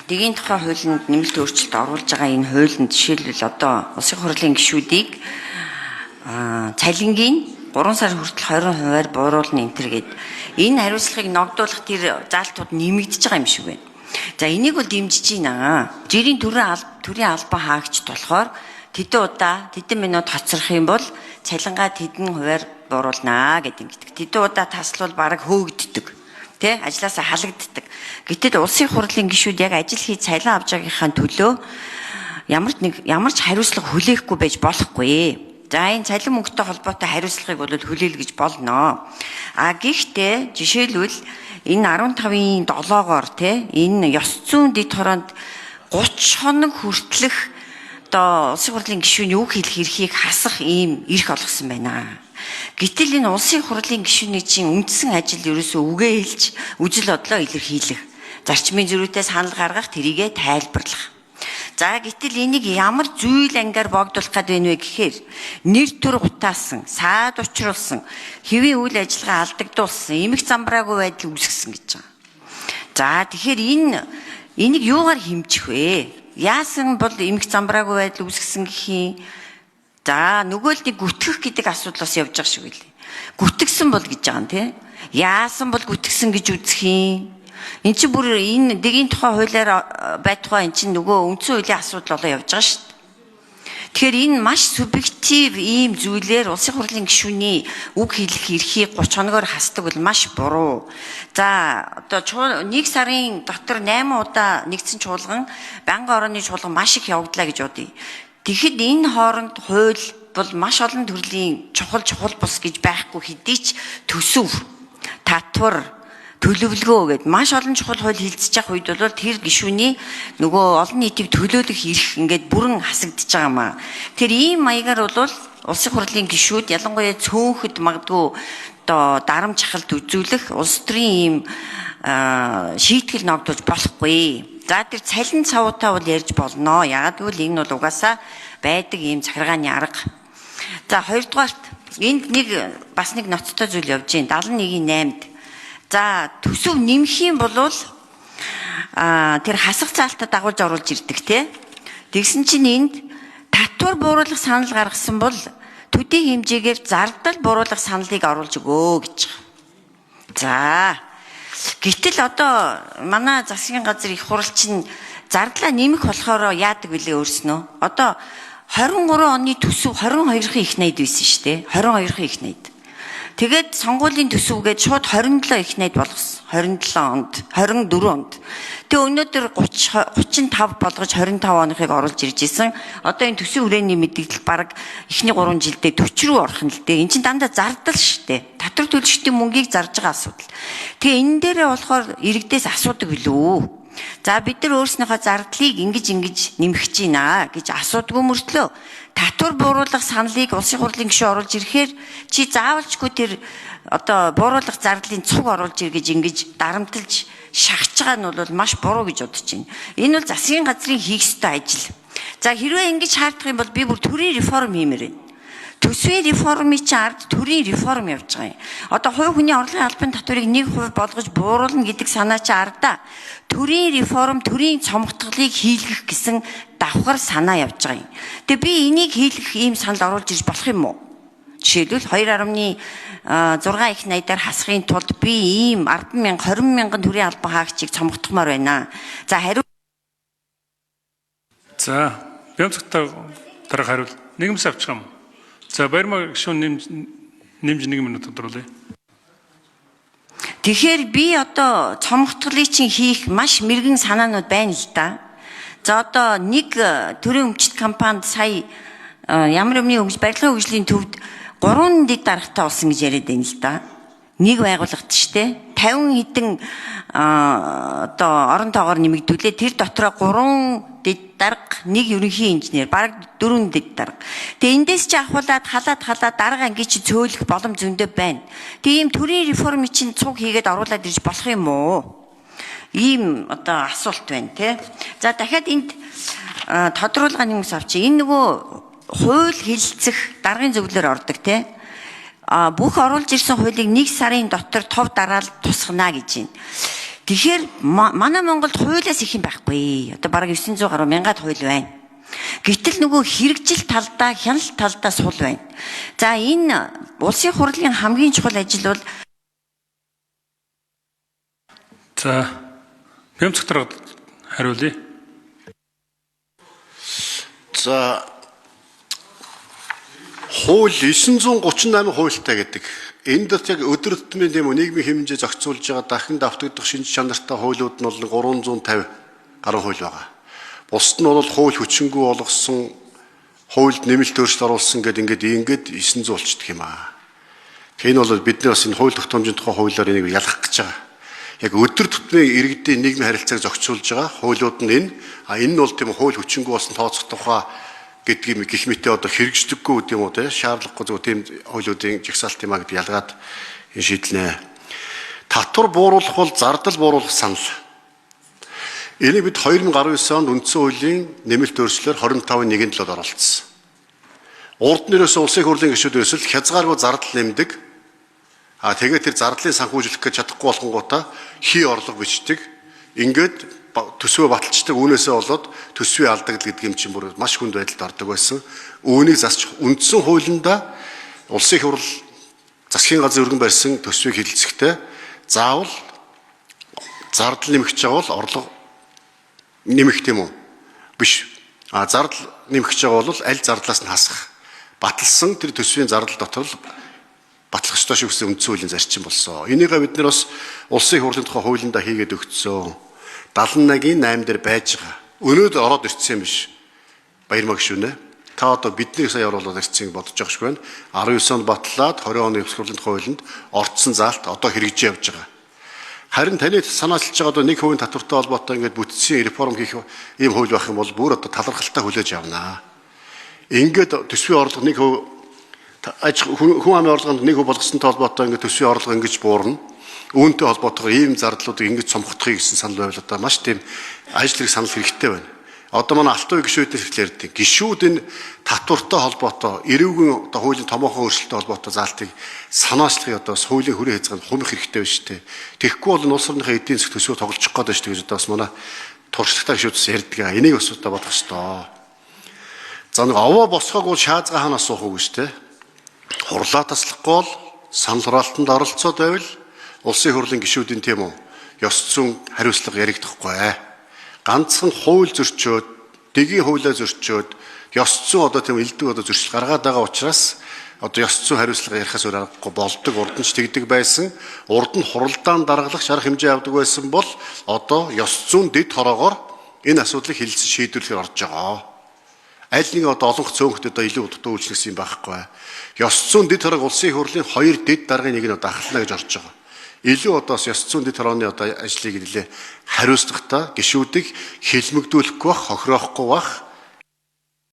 Дэгийн тухай хуулинд нэмэлт өөрчлөлт оруулж байгаа энэ хуулинд жишээлбэл одоо улсын хурлын гишүүдийг цалингийн 3 сар хүртэл 20% бууруулна энтэр гээд энэ хариуцлагыг ногдуулах тэр заалтууд нэмэгдэж байгаа юм шиг байна. За энийг бол дэмжиж байна. Жирийн төрийн албан хаагчд болохоор тэдэн минут хоцрох юм бол цалингаа тэдэн хувиар бууруулнаа гэдэг. Тэдэн удаа таслал бараг хөөгддөг. Тэ ажилласаа халагддаг. Гэтэл улсын хурлын гишүүд яг ажил хийж цалин авч байгаагийнхаа төлөө ямар ч хариуцлага хүлээхгүй байж болохгүй. За энэ цалин мөнгөтэй холбоотой хариуцлагыг бол хүлээл гэж болно. Гэхдээ жишээлбэл энэ 15-ийн 7-оор тэ энэ ёс зүйн дэд хороонд 30 хоног хүртэлх одоо улсын хурлын гишүүний үг хэлэх эрхийг хасах ийм эрх олгосон байна. Гэтэл энэ улсын хурлын гишүүний чинь үндсэн ажил ерөөсөө үгээ хэлж үжил бодлоо илэрхийлэх, зарчмын зөрүүтэй санал гаргах, тэрийгэ тайлбарлах. За гэтэл энийг ямар зүйл ангиар богдуулах гээд байна вэ гэхээр нэр төр гутаасан, саад учруулсан, хэвийн үйл ажиллагаа алдагдуулсан, эмх замбраагүй байдал үүсгэсэн гэж байгаа. За тэгэхээр энийг юугаар хэмжих вэ? Яасан бол эмх замбраагүй байдал үүсгэсэн гэх юм? За нөгөө л нэг гүтгэх гэдэг асуудлаас явж байгаа шиг үлээ. Гүтгсэн бол гэж байгаа юм тий. Яасан бол гүтгсэн гэж үзэх юм? Энд чинь бүр энэ дэгийн тухай хуулиар байтугай эн чинь нөгөө үндсэн хуулийн асуудал болоо явж байгаа шүү дээ. Тэгэхээр энэ маш субъектив ийм зүйлээр улсын хурлын гишүүний үг хэлэх эрхийг 30 хоногоор хасдаг бол маш буруу. За одоо 1 сарын дотор 8 удаа нэгдсэн чуулган, байнгын орооны чуулган маш их явагдлаа гэж бодъё. Тэгэхэд энэ хооронд хууль бол маш олон төрлийн чухал бус гэж байхгүй хэдий ч төсөв, татвар, төлөвлөгөө гэд маш олон чухал хууль хилцэж явах үед бол тэр гишүүний нөгөө олон нийтийг төлөөлөх эрх ингээд бүрэн хасагдчихж байгаа маа. Тэр ийм маягаар бол улсын хурлын гишүүд ялангуяа цөөнхөд магадгүй одоо дарамт чахалт үзүүлэх улс төрийн ийм шийтгэл ногдуулж болохгүй. За тэр цалин цавуудаа бол ярьж болно. Ягаад гэвэл энэ бол угаасаа байдаг ийм захиргааны арга. За хоёрдугаарт энд бас нэг ноцтой зүйл явж байна. 71-8-д. За төсөв нэмэх юм бол тэр хасах заалтаа дагуулж оруулж ирдэг те. Тэгсэн чинь энд татвар бууруулах санал гаргасан бол төдий хэмжээгээр зардал бууруулах саналыг оруулж өгөө гэж байгаа. За гэтэл одоо манай засгийн газар их хурал чинь зардлаа нэмэх болохоор яадаг вүлээ өөрснөө. Одоо 23 оны төсөв 22-ын их найд байсан шүү дээ. 22-ын их найд. Тэгээд сонгуулийн төсөвгээд шууд 27 их найд болгосон. 27 онд, 24 онд. Тэгээ өнөөдөр 35 болгож 25 оныхыг оруулж ирж исэн. Одоо энэ төсөв хүрээний мэдээлэл баг эхний 3 жилдээ 40 рүү орох нь л дээ. Энд чинь дандаа зардал шүү дээ. Татвар төлөгчдийн мөнгийг зарж байгаа асуудал. Тэгээ энэ дээрээ болохоор иргэдээс асуудаг билүү. За бид нар өөрснийхөө зардлыг ингэж нэмэх гинэ гэж асуудгүй мөртлөө татвар бууруулах саналыг улсын хурлын гишүүн оруулж ирэхээр чи заавалчгүй тэр одоо бууруулах зардлын цуг оруулж ир гэж дарамтлж шахаж байгаа нь бол маш буруу гэж бодож байна. Энэ бол засгийн газрын хийх ёстой ажил. За хэрвээ ингэж шаардах юм бол би бүр төрийн реформ хиймээр байна. Төсвийн реформын чинь ард төрийн реформ явж байгаа юм. Одоо хувь хүний орлогын албан татварыг 1% болгож бууруулна гэдэг санаа чи ардаа төрийн реформ, төрийн цомгтголыг хийлгэх гэсэн давхар санаа явж байгаа юм. Тэгээ би энийг хийлгэх ийм санал оруулж ирж болох юм уу? Жишээлбэл 2.6 их найдаар хасахын тулд би ийм 10,000, 20,000 төрийн албан хаагчийг цомгтгомоор байна. За хариу. За, бямцагтаа дараах хариул. Нэгмс авчих юм. За баярмаа гишүүн нэмж 1 минут тодруулъя. Тэгэхээр би одоо цомгтголыг чинь хийх маш мэрэгэн санаанууд байна л да. За одоо нэг төрийн өмчит компанид сая ямар барилгын хөгжлийн төвд 3 дэд даргатай болсон гэж яриад байна л да. Нэг байгууллагт штэ 50 хэдэн одоо орон тоогоор нэмэгдүүлээ. Тэр дотроо 3 дэд дарга, нэг ерөнхий инженер, бараг 4 дэд дарга. Тэгээ эндээс чи ахуулаад халаад дарга анги чи цөөлөх боломж зөндөө байна. Тэгээ ийм төрийн реформын чинь цуг хийгээд оруулаад ирж болох юм уу? Ийм одоо асуулт байна те. За дахиад энд тодруулга нэмс авчи. Энэ нөгөө хууль хэлэлцэх даргын зөвлөлөөр ордог те. Бүх оруулж ирсэн хуулийг 1 сарын дотор тов дараалал тусгана гэж байна. Тэгэхээр манай Монголд хуулиас их юм байхгүй. Одоо бараг 900 гаруй мянгаад хууль байна. Гэтэл нөгөө хэрэгжил талдаа, хяналт талдаа сул байна. За энэ улсын хурлын хамгийн чухал ажил бол За Бямцгтар хариулъя. За хууль 938 хуультай гэдэг. Энд дэвт яг өдөр тутмын тийм нийгмийн хэмжээ зохицуулж байгаа дахин давтагдах шинж чанартай хуулиуд нь бол 350 гаруй хууль байгаа. Бусд нь бол хууль хүчингүй болгосон, хуульд нэмэлт өөрчлөлт оруулсан ингээд 900 болчихдөг юм аа. Энэ бол бидний бас энэ хууль тогтоомжийн тухай хуулиар энийг ялгах гэж байгаа. Яг өдөр тутмын иргэдийн нийгмийн харилцааг зохицуулж байгаа хуулиуд нь энэ нь бол тийм хууль хүчингүй болсон тооцох тухай гэдгийг гэх мэт одоо хэрэгждэггүй гэдэг юм уу те шаардлагагүй зөв тийм хуулиудын жагсаалт юм а гэдэг ялгаад энэ шийдэлнэ. Татвар бууруулах бол зардал бууруулах санал. Энийг бид 2019 онд үндсэн хуулийн нэмэлт өөрчлөлөөр 25.1-нд л оролцсон. Урд нь ерөөсөө улсын хурлын гишүүд ерөөсөө хязгааргүй зардал нэмдэг. Тэгээд тэр зардлыг санхүүжүүлэх гэж чадахгүй болгонгуудаа хий орлого бичдэг. Ингээд төсвөө баталцдаг. Үүнээсээ болоод төсвийн алдагдал гэдэг юм чинь бүр маш хүнд байдалд ордог байсан. Үүнийг засч үндсэн хуулиндаа улсын хурл засгийн газрын өргөн барьсан төсвийг хэлэлцэхдээ заавал зардал нэмэгч байгаа бол орлого нэмэх тийм үү? Биш. Зардал нэмэгч байгаа бол аль зардлаас нь хасах. Баталсан тэр төсвийн зардал дотор л батлах ёстой шүү гэсэн үндсэн хуулийн зарчим болсон. Энийг бид нар бас улсын хурлын тухай хуулиндаа хийгээд өгцөө. 71-ийн 8 дээр байж байгаа. Өнөөдөр ороод ирсэн юм биш. Баярмаг шүнэ. Та одоо бидний сая оруулаад ирснийг бодож байгаа шүү байна. 19 онд батлаад 20 оны улсын хурлын тухай хуулинд орцсон заалт одоо хэрэгжиж явж байгаа. Харин таны санаачилж байгаа одоо 1% татвартай холбоотой ингээд бүтцийн реформ хийх ийм хууль байх юм бол бүр одоо талархалтай хүлээж авнаа. Ингээд төсвийн орлого 1% хүн амын орлогонд 1% болгосонтой холбоотой ингээд төсвийн орлого ингэж буурна. Үүнтэй холбоотойгоор ийм зардлуудыг ингэж цомгохдохыг гэсэн санал байвал одоо маш тийм ажил хэрэг санал хэрэгтэй байна. Одоо манай алтан үе гишүүдээр хэлээд гишүүд энэ татвартай холбоотой эрүүгийн одоо хуулийн томоохон өөрчлөлттэй холбоотой заалтыг санаачлахыг одоо хуулийн хүрээ хязгаар хумих хэрэгтэй байна шүү дээ. Тэгэхгүй бол улс орныхаа эдийн засаг төсвөө тоглочих гээд байна шүү дээ гэж одоо бас манай туршлагатай гишүүдс ярьдаг. Энийг бас одоо бодох ёстой. За нэг овоо босгоогүй шаазгаа хаанаас суух уу гэж дээ. Хурлаа таслахгүй бол санал хураалтанд оролцоод байвал улсын хурлын гишүүдийн тийм үү ёс зүйн хариуцлага яригдахгүй. Ганцхан хууль зөрчөөд, дэгийн хуулиа зөрчөөд ёс зүйн одоо тийм элдв одоо зөрчил гаргаад байгаа учраас одоо ёс зүйн хариуцлага ярихаас өөр аргагүй болдог. Урд нь ч тэгдэг байсан. Урд нь хуралдаан даргалах шарах хэмжээ авдаг байсан бол одоо ёс зүйн дэд хороогоор энэ асуудлыг хэлэлцэн шийдвэрлэхээр орж байгаа. Аль нэг одоо олонх цөөнхөд одоо илүү удаа үйлчлэгсэн юм байхгүй. Ёс зүйн дэд хорог улсын хурлын хоёр дэд даргын нэг нь одоо ахлана гэж орж байгаа. Илүү одоос ёс зүйн дэд хорооны одоо ажлыг нэлээ хариуцлагатай гишүүдийг хэлмэгдүүлэхгүй бах, хохироохгүй бах,